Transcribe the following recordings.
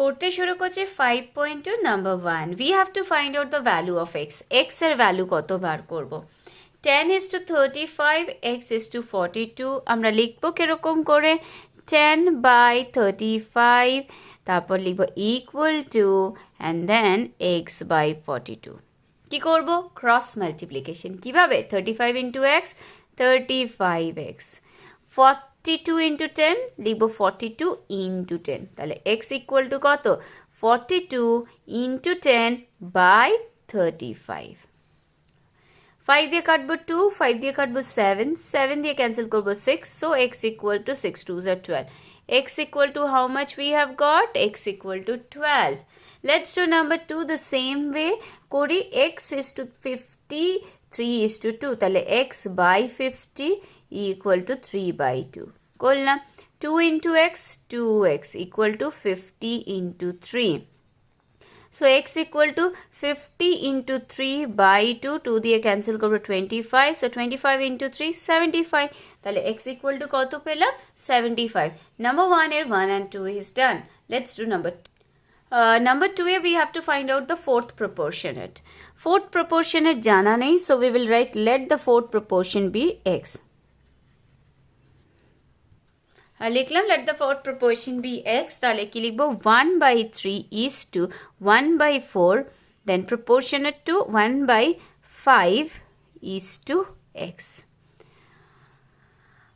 করতে শুরু করছি 5.2 number 1 we have to find out the value of x x এর ভ্যালু কত বার করব 10 is to 35 x is to 42 আমরা লিখব কিরকম করে 10 by 35 তারপর লিখব equal to and then x by 42 কি করব ক্রস মাল্টিপ্লিকেশন কিভাবে 35 into x 35x 42 into 10 লিখব 42 into 10 তাহলে x equal to কত 42 into 10 by 35 5 দিয়ে কাটবো 2 5 দিয়ে কাটবো 7 7 দিয়ে ক্যান্সেল করবো 6 so x equal to 6 2s are 12 x equal to how much we have got x equal to 12 let's do number 2 the same way করি x is to 50 3 is to 2 তাহলে x by 50 equal to 3 by 2 করলাম 2 into x 2x equal to 50 into 3 so x equal to 50 into 3 by 2 2 দিয়ে cancel করব 25 so 25 into 3 75 তাহলে x equal to কত পেলাম 75 number 1 এর 1 and 2 is done let's do number 2 number 2 we have to find out the fourth proportionate জানা নেই so we will write let the fourth proportion be x লিখলাম let the fourth proportion be x তাহলে কি লিখব 1 by 3 is to 1 by 4 then proportionate to 1 by 5 is to x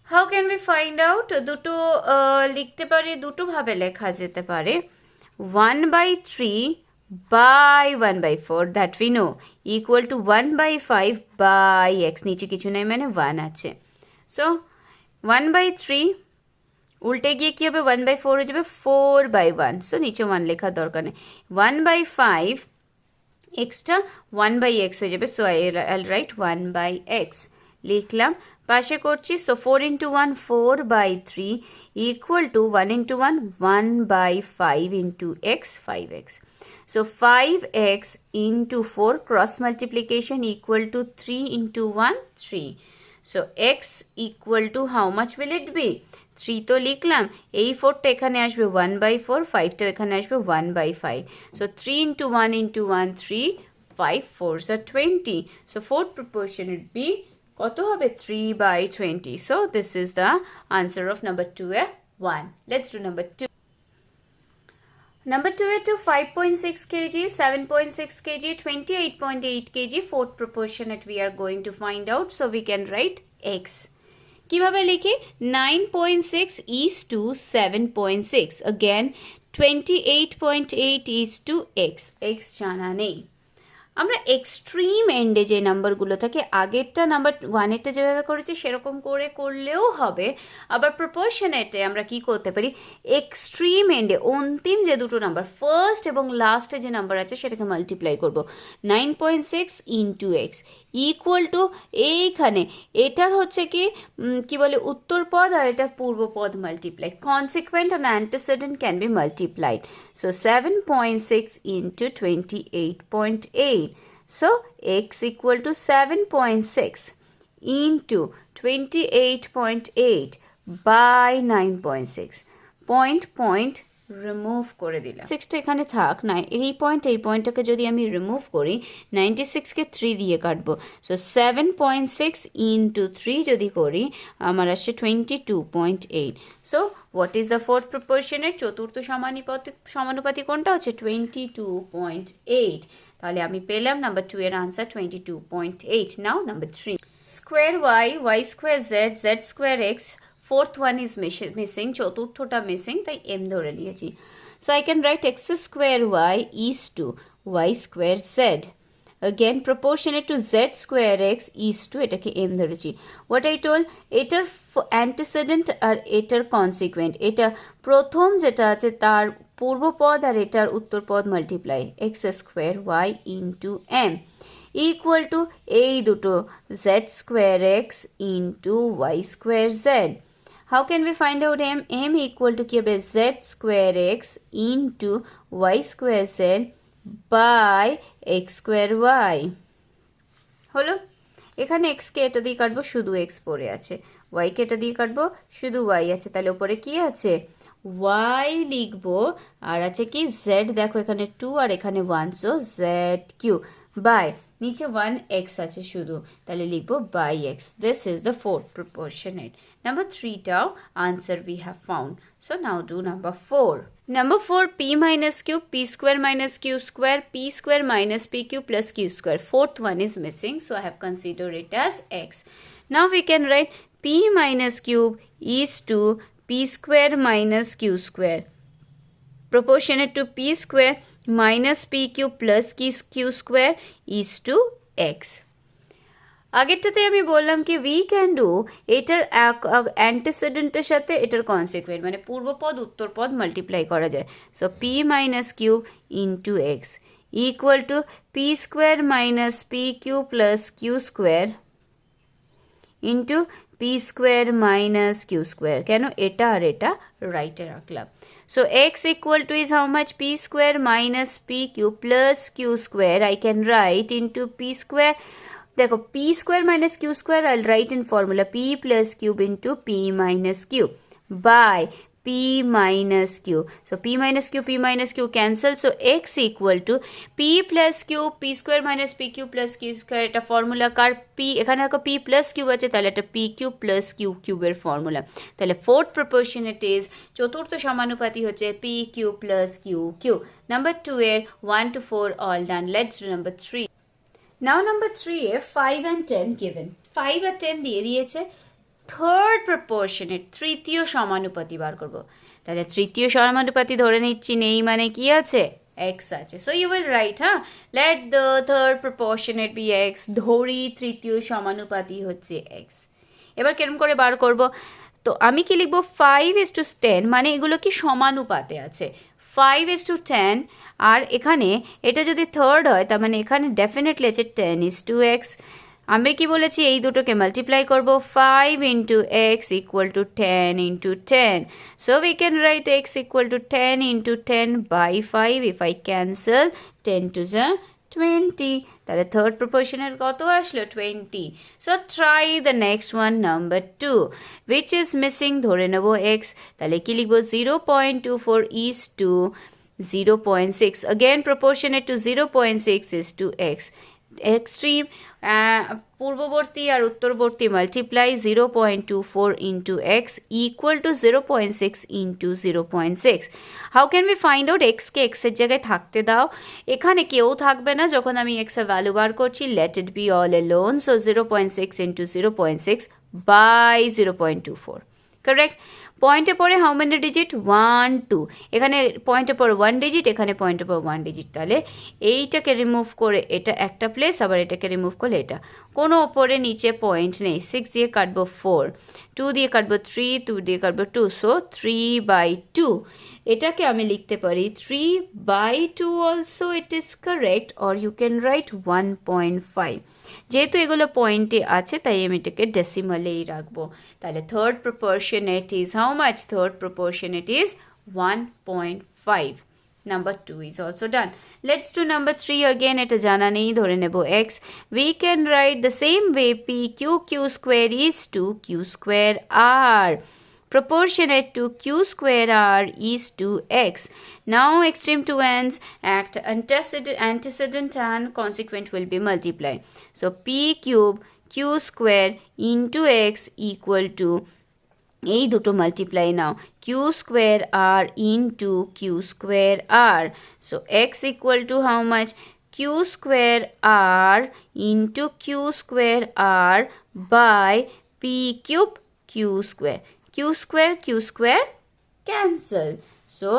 how can we find out দুটো লিখতে পারি দুটো ভাবে লেখা যেতে পারে 1 by 3 by 1 by 4 that we know equal to 1 by 5 by x নিচে কিছু নাই মানে 1 আছে so 1 by 3 উল্টে গিয়ে কি হবে 1 by 4 হয়ে যাবে 4 by 1 সো নিচে 1 লেখার দরকার নেই 1 by 5 এক্সটা 1 by x হয়ে যাবে so I'll write 1 by x লিখলাম পাশে করছি so 4 into 1 4 by 3 equal to 1 into 1 1 by 5 into x 5x so 5x into 4 cross multiplication equal to 3 into 1 3 so x equal to how much will it be 3 তো লিখলাম এই 4টা এখানে আসবে 1 by 4 5টা এখানে আসবে 1 by 5 so 3 into 1 into 1 3 5 4s are 20 so fourth proportion would be কত হবে 3 by 20 so this is the answer of number 2 1 let's do number 2 number 2 to 5.6 kg 7.6 kg 28.8 kg fourth proportionate we are going to find out so we can write x কিভাবে লিখি 9.6 is to 7.6 again 28.8 is to x x জানা নেই আমরা extreme এন্ডে যে নাম্বারগুলো থাকে আগেরটা নাম্বার 1 এরটা যেভাবে করেছি সেরকম করে করলেও হবে আবার প্রপোর্শনেটে আমরা কি করতে পারি এক্সট্রিম এন্ডে অন্তিম যে দুটো নাম্বার ফার্স্ট এবং লাস্টে যে নাম্বার আছে সেটাকে মাল্টিপ্লাই করব 9.6 ইনটু x ইকুয়াল টু এইখানে এটার হচ্ছে কি বলে উত্তর পদ আর এটার পূর্ব পদ multiply consequent and antecedent can be multiplied so 7.6 into 28.8 so x equal to 7.6 into 28.8 by 9.6 point remove করে দিলাম 6টা এখানে থাক না এই পয়েন্টটাকে যদি আমি রিমুভ করি 96 কে 3 দিয়ে কাটবো সো 7.6 into 3 যদি করি আমার আসে 22.8 so what is the fourth proportionate চতুর্থ সমানুপাতি কোনটা হচ্ছে 22.8 তাহলে আমি পেলাম নাম্বার 2 এর answer 22.8 now number 3 square y square z square x fourth one is missing চতুর্থটা মিসিং তাই m ধরে নিয়েছি so I can write x square y is to y square z again proportionate to z square x is to এটাকে m ধরেছি what I told এটার antecedent আর এটার consequent এটা প্রথম যেটা আছে তার পূর্বপদ আর এটার উত্তরপদ multiply x square y into m equal to এই দুটো z square x into y square z how can we find out m m equal to কি হবে z square x into y square z by x square y হলো এখানে x কে এটা দিয়ে কাটবো শুধু x পড়ে আছে y কে এটা দিয়ে কাটবো শুধু y আছে তাহলে উপরে কি আছে y লিখবো, আর আছে কি z, দেখো এখানে 2 আর এখানে 1, সো zq বাই নিচে 1x আছে শুধু, তাহলে লিখবো by x. This is the fourth proportionate. Number 3 টাও answer we have found. So now do number 4. Number 4, p minus q, p square minus q square, p square minus pq plus q square. Fourth one is missing, so I have considered it as x. Now we can write p minus q is to p square minus q square, proportionate to p square minus pq plus q square is to x. আগেরটাতে আমি বললাম কি we can do এটার অ্যান্টিসিডেন্টের সাথে এটার consequent, মানে পূর্বপদ উত্তরপদ multiply করা যায়. So p minus q into x equal to p square minus p q plus q square into p square minus q square. কেন এটা আর এটা রাইটে রাখলাম. So x equal to is how much, p square minus p q plus q square. I can write into p square, देखो p square minus q square I'll write in formula p plus cube into p minus q by p minus q. So p minus q cancel. So x equal to p plus q, p square minus pq plus q square. এটা formula কার p, এখানে দেখো p plus q আছে, তাহলে এটা pq plus q cube এর formula. তাহলে fourth proportionate is, চতুর্থ সমানুপাতি হচ্ছে pq plus qq. Number 2 এর 1 to 4 all done. Let's do number 3. Now number 3 A 5 and 10 given. 5 আর 10 দিয়ে দিয়েছে. থার্ড প্রপোর্শনেট, তৃতীয় সমানুপাতি বার করব. তাহলে তৃতীয় সমানুপাতি ধরে নিচ্ছি নেই, মানে কি আছে, x আছে. So you will write, let the third proportionate be x. ধরি তৃতীয় সমানুপাতি হচ্ছে x. এবার কেরম করে বার করব, তো আমি কি লিখবো 5:10, মানে এগুলো কি সমানুপাতে আছে. 5:10, আর এখানে এটা যদি থার্ড হয় তার মানে এখানে ডেফিনেটলি আছে 10:x. আমি কি বলেছি, এই দুটোকে মাল্টিপ্লাই করব. 5 into x equal to 10 into 10. So we can write x equal to 10 into 10 by 5. If I cancel 10 to the 20, তাহলে থার্ড প্রপোর্শনের কত আসলো, 20. So try the next one, number 2, which is missing. ধরে নেব x, তাহলে কি লিখবো, 0.24 is to 0.6. Again proportionate to 0.6 is to x. Extreme পূর্ববর্তী আর উত্তরবর্তী multiply, 0.24 into x equal to 0.6 into 0.6. How can we find out x K x এর জায়গায় থাকতে দাও, এখানে কেউ থাকবে না যখন আমি x এর ভ্যালু বার করছি. let it be all alone. So 0.6 into 0.6 by 0.24. Correct. পয়েন্টে পরে হাউ মেনি ডিজিট, 1 2. এখানে পয়েন্টে পরে 1 ডিজিট, এখানে পয়েন্টে পরে 1 ডিজিট. তাহলে এইটাকে রিমুভ করে এটা একটা প্লেস, আবার এটাকে রিমুভ করলে এটা, কোনো ওপরে নিচে পয়েন্ট নেই. 6 দিয়ে কাটবো 4, 2 দিয়ে কাটবো 3, 2 দিয়ে কাটবো 2. সো 3/2. এটাকে আমি লিখতে পারি 3/2 also. It is correct. Or you can write 1.5. যেহেতু এগুলো পয়েন্টে আছে তাই আমি এটাকে ডেসিমালেই রাখবো. তাহলে third proportionate is how much, third proportionate is 1.5. Number 2 is also done. Let's do number 3 again. এটা জানা নেই, ধরে নেব x. We can write the same way pq square is to q square r. Proportionate to q square r is to x. Now extreme two ends act antecedent and consequent will be multiplied. So p cube q square into x equal to, এই দুটো multiply now, q square r into q square r. So x equal to how much, q square r into q square r by p cube q square. q square cancel. So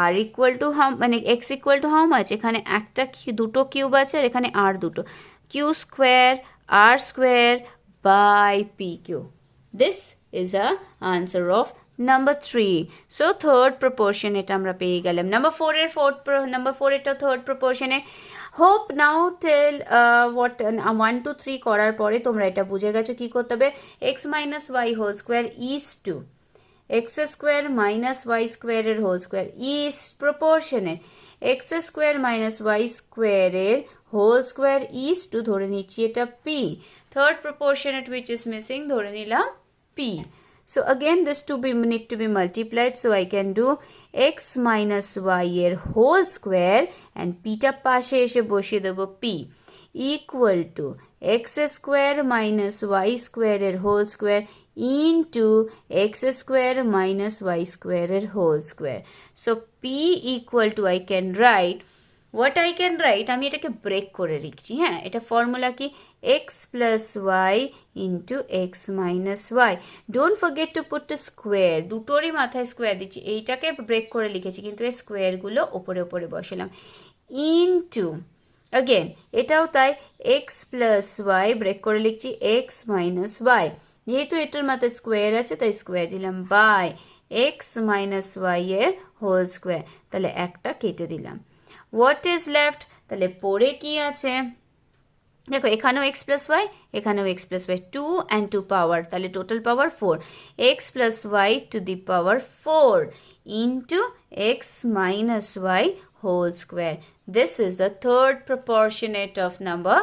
r equal to how, মানে x equal to how much, এখানে একটা দুটো cube আছে আর এখানে r দুটো, q square r square by p cube. This is a answer of number 3. So third proportionate আমরা পেয়ে গেলাম. number 4 এটা third proportionate. Hope now till what 1 to 3 করার পরে তোমরা এটা বুঝে গেছো কি করতে হবে. x minus y whole square is to x square minus y square এর whole square is proportionate. x square minus y square এর whole square is to, ধরে নিচ্ছি এটা p. Third proportionate which is missing, ধরে নিলাম p. So again this two need to be multiplied, so I can do x minus y এর whole square and p টা পাশে এসে বসিয়ে দেবো p equal to x square minus y square এর whole square into x square minus y square এর whole square. So p equal to I can write what I can write, আমি এটাকে break করে লিখছি, হ্যাঁ এটা ফর্মুলা কি x plus y into x minus y. Don't forget to put a square, দুটোরই মাথায় স্কোয়ার দিচ্ছি, এইটাকে ব্রেক করে লিখেছি কিন্তু এই স্কোয়ারগুলো ওপরে ওপরে বসালাম into again এটাও তাই x plus y ব্রেক করে লিখছি x minus y, যেহেতু এটার মাথায় স্কোয়ার আছে তাই স্কোয়ার দিলাম বাই x minus y এর হোল স্কোয়ার, তাহলে একটা কেটে দিলাম। What is left? তাহলে পরে কি আছে দেখো এখানেও x plus y এখানেও x plus y 2 and 2 power, তাহলে total power 4 x plus y to the power 4 into x minus y whole square. This is the third proportionate of number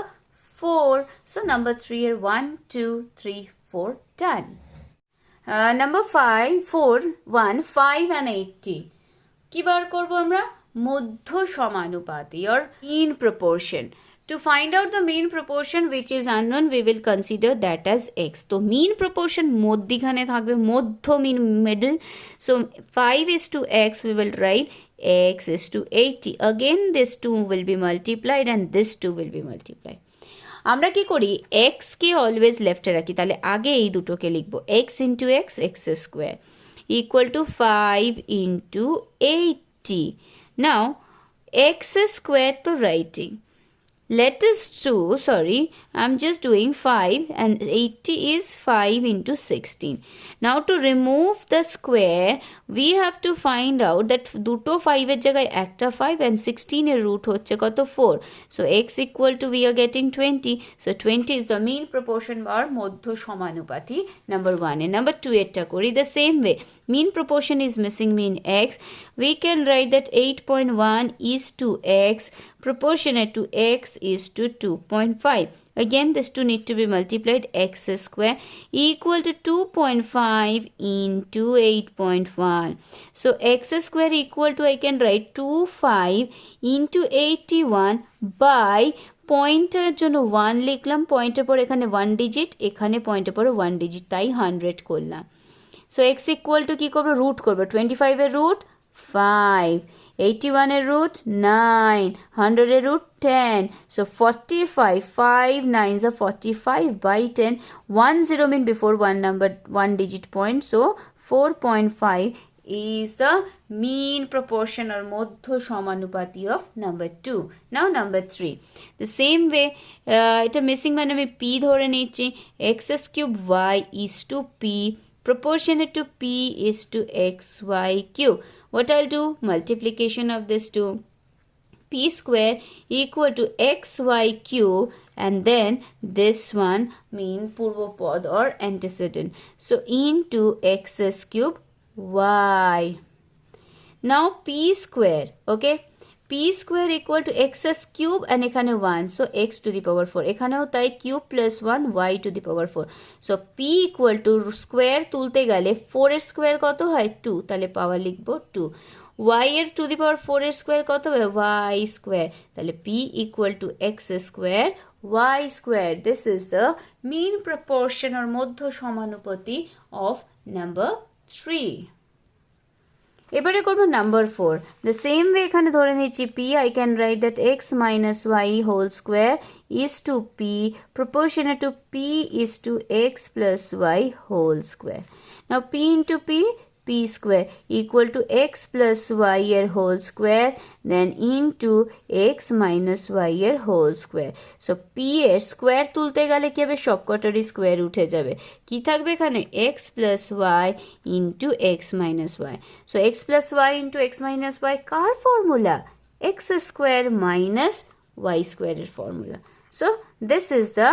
4. So number 3 here 1 2 3 4 done. Number 4 1 5 and 80 কি বার করব আমরা মধ্য সমানুপাতি or mean proportion. To find out the mean proportion which is unknown, we will consider that as x. তো mean proportion মধ্যিখানে থাকবে, মধ্য mean middle. So 5 is to x, we will write x is to 80. Again this 2 will be multiplied and this 2 will be multiplied. আমরা কি করি x কে always লেফটে রাখি, তাহলে আগে এই দুটোকে লিখব x into x x square equal to 5 into 80. Now x square to writing, let us do, sorry I'm just doing 5 and 80 is 5 into 16. Now to remove the square we have to find out that দুটো 5 এর জায়গায় একটা 5 and 16 এর root হচ্ছে কত 4, so x equal to we are getting 20, so 20 is the mean proportion or মধ্য সমানুপাতি number 1. and number 2 এটা করি the same way, mean proportion is missing mean x, we can write that 8.1 is to x proportionate to x is to 2.5. Again this 2 need to be multiplied, x square equal to 2.5 into 8.1. So x square equal to I can write 25 into 81 by পয়েন্টের জন্য 1 লিখলাম, পয়েন্টের পর এখানে 1 digit, এখানে পয়েন্টের পর 1 digit, তাই 100 করলাম। সো x ইকুয়াল টু কী করবো রুট করবো 25 এর রুট 5, 81 এর রুট 9, 100 এর root 10, so 45, 5 9s are 45 by 10, 1 0 mean before one number 1 digit point, so 4.5 is the mean proportion or মধ্য সমানুপাতি of number 2. Now number 3, the same way এটা missing মানে আমি p ধরে নিচ্ছি, x cube y is to p proportionate to p is to xy cube. What I'll do, multiplication of this two, p square equal to xy cube and then this one mean purvopad or antecedent, so into x cube y. Now p square, okay, p square equal to x cube and এখানে 1, so x to the power 4, এখানেও তাই cube plus 1 y to the power 4, so p equal to square তুলতে গেলে 4 এর square কত হয় 2, তাহলে পাওয়ার লিখব 2, y এর to the power 4 এর স্কোয়ার কত হবে y square, তাহলে p equal to x square y square. This is the mean proportion or মধ্য সমানুপাতি of number 3. এবারে করব নাম্বার 4, the same way এখানে ধরে নিচ্ছি p, I can write that x minus y whole square is to p proportionate to p is to x plus y whole square. Now p into p square equal to x plus y এর whole square then into x minus y এর whole square. So p এর square তুলতে গেলে কি হবে সবকটারই square উঠে যাবে, কি থাকবে এখানে x plus y into x minus y. So x plus y into x minus y কার formula x square minus y square এর formula. So this is the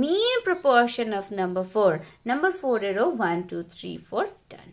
mean proportion of number 4. Number 4 এরও 1 2 3 4 done.